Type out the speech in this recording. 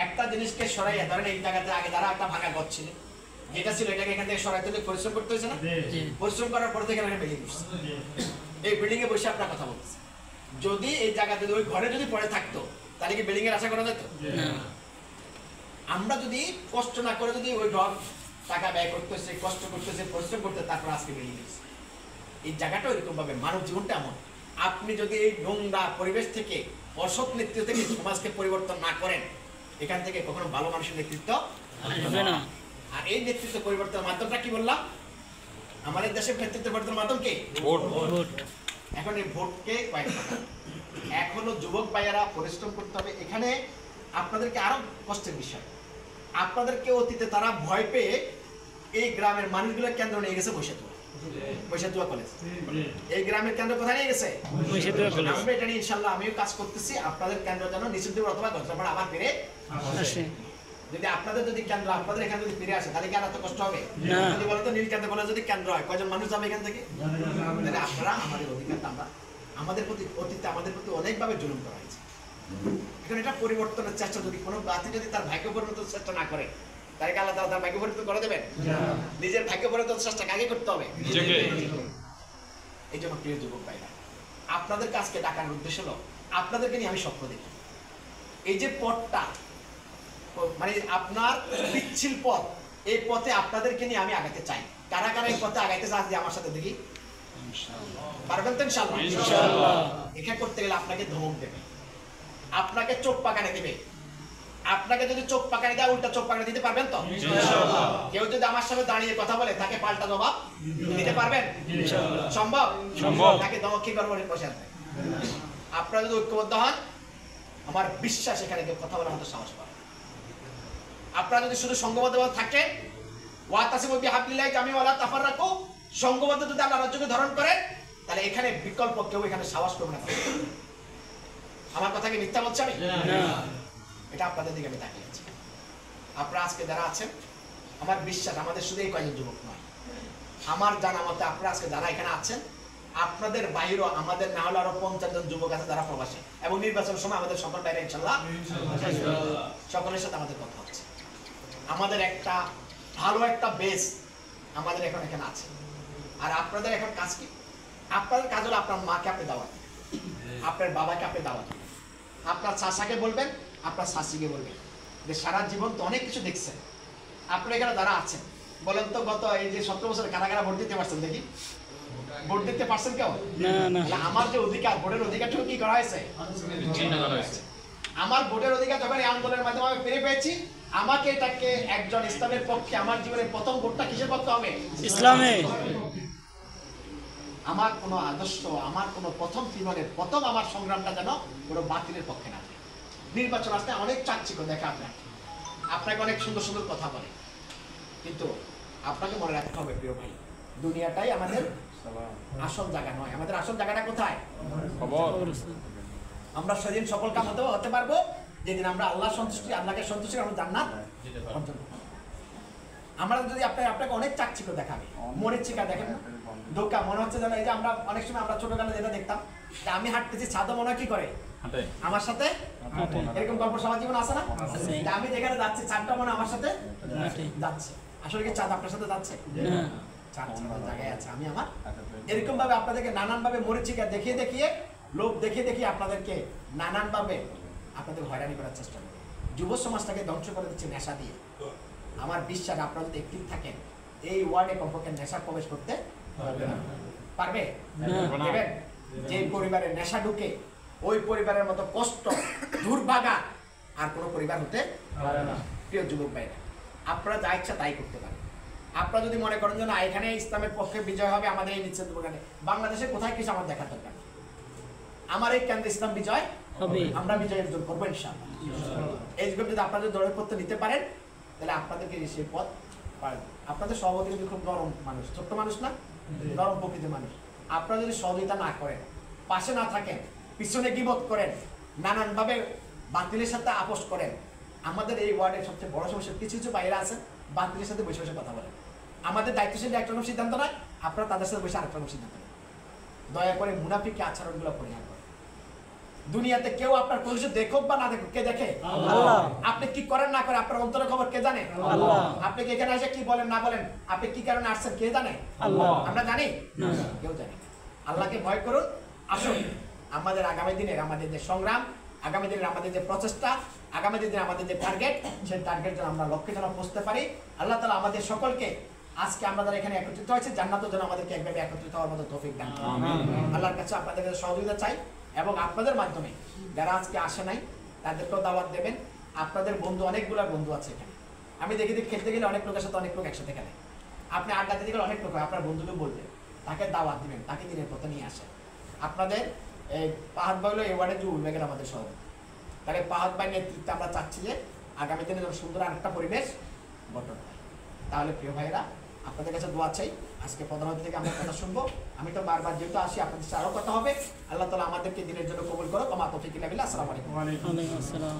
একটা জিনিসকে সরাইয়া ধরেন এই জায়গাতে আগে যারা একটা ভাঙা ঘর ছিল যেটা ছিল এটাকে এখান থেকে সরাইতে হলে পরিশ্রম করতে হয়েছে না? পরিশ্রম করার পর থেকে এখানে বিল্ডিং বসছে, এই বিল্ডিং এ বসে আপনার কথা বলতেছে। যদি এই জায়গা যদি ওই ঘরে যদি পড়ে থাকতো তাহলে কি বিল্ডিং এর আশা করা যেত? আমরা যদি কষ্ট না করে যদি ওই ঘর টাকা ব্যয় করতেছে, কষ্ট করতেছে, পরিশ্রম করতে, তারপর আজকে বিল্ডিং হয়েছে। এই জায়গাটা ওইরকম ভাবে মানব জীবনটা এমন, আপনি যদি এই নোংরা পরিবেশ থেকে অসৎ নেতৃত্ব থেকে সমাজকে পরিবর্তন না করেন, এখান থেকে কখনো ভালো মানুষের নেতৃত্ব আসবে না। আর এই নেতৃত্ব পরিবর্তনের মাধ্যমটা কি বললাম? আমাদের দেশের নেতৃত্ব পরিবর্তনের মাধ্যম কি? ভোট। এখন এই ভোটকে এখনো যুবক ভাইয়ারা পরিশ্রম করতে হবে। এখানে আপনাদেরকে আরো কষ্টের বিষয়, আপনাদেরকে অতীতে তারা ভয় পেয়ে এই গ্রামের মানুষগুলো কেন্দ্র নিয়ে গেছে বৈশাতুয়া কলেজ। এই গ্রামের কেন্দ্র কোথায় নিয়ে গেছে? আমরা এটা নিয়ে ইনশাল্লাহ আমিও কাজ করতেছি, আপনাদের কেন্দ্র যেন নিশ্চিতভাবে অথবা গতবার আবার ফিরে আসে। যদি আপনাদের যদি কেন্দ্র আপনাদের এখানে যদি ফিরে আসে তাহলে কি আর এত কষ্ট হবে? যদি বলেন তো নীল কেন্দ্র কলেজ যদি কেন্দ্র হয় কয়জন মানুষ যাবে এখান থেকে? তাহলে আপনারা আমাদের অধিকারটা আমরা আমাদের প্রতি অতীতে আমাদের প্রতি অনেকভাবে জুলুম করা হয়েছে। এখন এটা পরিবর্তনের চেষ্টা যদি কোনো জাতি যদি তার ভাগ্য পরিবর্তনের চেষ্টা না করে তাহলে কি আল্লাহ তার ভাগ্য পরিবর্তন করে দেবেন? নিজের ভাগ্য পরিবর্তনের চেষ্টা কাকে করতে হবে? এই জন্য প্রিয় যুবক ভাইরা, আপনাদের কাজকে ডাকার উদ্দেশ্য হলো আপনাদেরকে নিয়ে আমি স্বপ্ন দেখি। এই যে পথটা মানে আপনার পিচ্ছিল পথ, এই পথে আপনাদেরকে নিয়ে আমি আগাতে চাই। কারা কারা এই পথে আগাইতে চান যে আমার সাথে দেখি? পারবেন তো ইনশাআল্লাহ? এটা করতে গেলে আপনাকে ধমক দেবে, আপনাকে চোখ পাকানে দেবে। আপনাকে যদি চোখ পাকানে দেয় উল্টা চোখ পাকানে দিতে পারবেন তো? কেউ যদি আমার সাথে দাঁড়িয়ে কথা বলে তাকে পাল্টা জবাব দিতে পারবেন? সম্ভব? তাকে ধমক কি করবো? বসে আছে। আপনারা যদি ঐক্যবদ্ধ হন, আমার বিশ্বাস এখানে কেউ কথা বলার মতো সাহস পাবে। আপনারা যদি শুধু সংঘবদ্ধ থাকেন, ওয়াতাসিমু বিহাবলিল্লাহি জামিআন ওয়ালা তাফাররাকু, সংঘবদ্ধ যদি আল্লাহর রাজ্যকে ধারণ করেন, তাহলে এখানে বিকল্প কেউ এখানে সাহস করবে না। আমার কথা কি মিথ্যা বলছি আমি? এটা আপনাদের দিকে আমি তাকিয়ে আছি। আপনারা আজকে যারা আছেন, আমার বিশ্বাস আমাদের শুধু এই কয়েকজন যুবক নয়, আমার জানা মতে আপনারা আজকে যারা এখানে আছেন, আপনাদের বাইরেও আমাদের না হলে আরো 50 জন যুবক আছে যারা প্রবাসী, এবং নির্বাচনের সময় আমাদের সকল বাইরে ইনশাআল্লাহ সকলের সাথে আমাদের কথা হচ্ছে। আমাদের একটা ভালো একটা বেস আমাদের এখন এখানে আছে। আর আপনাদের এখন কাজ কি? আপনাদের কাজ হলো আপনার মাকে আপনি দাওয়াত, আপনার বাবাকে আপনি দাওয়াত, আপনার চাচাকে বলবেন, আপনার শাশিকে বলবেন যে সারা জীবন তো অনেক কিছু দেখছেন। আপনারা এখানে যারা আছেন বলেন তো, গত এই যে 17 বছর কারা কারা ভোট দিতে পারছেন? দেখি ভোট দিতে পারছেন কেউ? আমার যে অধিকার, ভোটের অধিকারটুকু কি করা হয়েছে? আমার ভোটের অধিকার যখন এই আন্দোলনের মাধ্যমে আমি ফিরে পেয়েছি, আমাকে এটাকে একজন ইসলামের পক্ষে, আমার জীবনের প্রথম ভোটটা কিসের পক্ষে হবে? ইসলামে। আমার কোনো আদর্শ, আমার কোনো প্রথম জীবনের প্রথম আমার সংগ্রামটা যেন কোনো বাতিলের পক্ষে না। নির্বাচন আসতে অনেক চাকচিক্য দেখে আপনাকে অনেক সুন্দর সুন্দর কথা বলে, কিন্তু আপনাকে মনে রাখতে হবে প্রিয় ভাই, দুনিয়াটাই আমাদের আসল জায়গা নয়। আমাদের আসল জায়গাটা কোথায়? আমরা সেদিন সফল কাম হতে পারবো যেদিন আমরা আল্লাহ সন্তুষ্টি, আল্লাহকে সন্তুষ্টি আমরা জান্নাত অর্জন করব। আমরা যদি আপনাকে অনেক চাকচিক্য দেখাবে, মরিচিকা দেখেন না, ধোকা মনে হচ্ছে যেন এই যে আমরা অনেক সময় আমরা ছোটবেলা যেটা দেখতাম যে আমি হাঁটতেছি, ছাদও মনে হয় কি করে আমার সাথে, এরকম গল্প সমাজ জীবন আছে না? আমি যেখানে যাচ্ছি চাঁদটা মনে আমার সাথে যাচ্ছে। আসলে কি চাঁদ আপনার সাথে যাচ্ছে? জায়গায় আছে, আমি আমার এরকম ভাবে আপনাদেরকে নানান ভাবে মরিচিকা দেখিয়ে দেখিয়ে, লোভ দেখিয়ে দেখিয়ে আপনাদেরকে নানান ভাবে আপনাদের হয়রানি করার চেষ্টা করে যুব সমাজটাকে ধ্বংস করে দিচ্ছে নেশা দিয়ে। আমার বিশ্বাস আপনারা যদি একটিভ থাকেন, এই ওয়ার্ডে কমপক্ষে নেশা প্রবেশ করতে পারবে? যে পরিবারে নেশা ঢুকে ওই পরিবারের মতো কষ্ট, দুর্ভাগা আর কোনো পরিবার হতে পারে না। প্রিয় যুবক ভাইরা, আপনারা যা ইচ্ছা তাই করতে পারেন। আপনারা যদি মনে করেন যে না এখানে ইসলামের পক্ষে বিজয় হবে, আমাদের এই নিশ্চিত বাংলাদেশে কোথায় কিছু আমার দেখার দরকার, আমার এই কেন্দ্রে ইসলাম বিজয় হবে, আমরা বিজয় অর্জন করবো ইনশাআল্লাহ। এই যুগে যদি আপনাদের দলের পথে নিতে পারেন তাহলে আপনাদেরকে সেই পথ পারেন। আপনাদের সভাপতি যদি খুব নরম মানুষ, ছোট্ট মানুষ না, নরম প্রকৃতির মানুষ, আপনারা যদি সহযোগিতা না করেন, পাশে না থাকেন, পিছনে গীবত করেন, নানানভাবে বাতিলের সাথে আপোষ করেন, আমাদের এই ওয়ার্ডের সবচেয়ে বড় সমস্যা কিছু কিছু বাইরে আছেন বাতিলের সাথে বসে বসে কথা বলেন। আমাদের দায়িত্বশীল একটা রকম সিদ্ধান্ত নয়, আপনারা তাদের সাথে বসে আরেকটা রকম সিদ্ধান্ত নেন। দয়া করে মুনাফিক আচরণগুলো পরিহার করেন। দুনিয়াতে কেউ আপনার পরিচয় দেখুক বা না দেখুক, কে দেখে? আল্লাহ। আপনি কি করেন না করেন আপনার অন্তরের খবর কে জানে? আল্লাহ। আপনি কি এখানে এসে কি বলেন না বলেন, আপনি কি কারণে আসছেন কে জানে? আল্লাহ। আমরা জানি? কেউ জানে না। আল্লাহকে ভয় করুন। আসুন আমাদের আগামী দিনের আমাদের যে সংগ্রাম, আগামী দিনের আমাদের যে প্রচেষ্টা, আগামী দিনের আমাদের যে টার্গেট, সেই টার্গেট যেন আমরা লক্ষ্যে যেন পৌঁছতে পারি। আল্লাহ তাআলা আমাদের সকলকে আজকে আমরা যারা এখানে একত্রিত হয়েছে জান্নাতের জন্য আমাদেরকে একভাবে একত্রিত হওয়ার মতো তৌফিক দান করুন। আল্লাহর কাছে আপনাদের কাছে সহযোগিতা চাই এবং আপনাদের মাধ্যমে যারা আজকে আসে নাই তাদেরকেও দাওয়াত দেবেন। আপনাদের বন্ধু, অনেকগুলো বন্ধু আছে এখানে, আমি দেখি খেলতে গেলে অনেক লোকের সাথে অনেক লোক একসাথে খেলে, আপনি আড্ডা দিতে গেলে অনেক লোক হয়, আপনার বন্ধুকে বলবেন, তাকে দাওয়াত দিবেন, তাকে দিনের পথে নিয়ে আসেন। আপনাদের এই পাহাড় ভাই হলো এই ওয়ার্ডে জুল বেগের আমাদের সভাপতি, তাহলে পাহাড় ভাই নেতৃত্বে আমরা চাচ্ছি যে আগামী দিনে যেন সুন্দর আরেকটা পরিবেশ গঠন হয়। তাহলে প্রিয় ভাইরা আপনাদের কাছে দোয়া চাই, আজকে প্রধান অতিথি থেকে আমরা কথা শুনবো। আমি তো বারবার যেহেতু আসি আপনাদের সাথে আরও কথা হবে। আল্লাহ তাআলা আমাদেরকে দিনের জন্য কবুল করো। ওমা তৌফিক ইল্লা বিল্লাহ। আসসালামু আলাইকুম। ওয়ালাইকুম আসসালাম।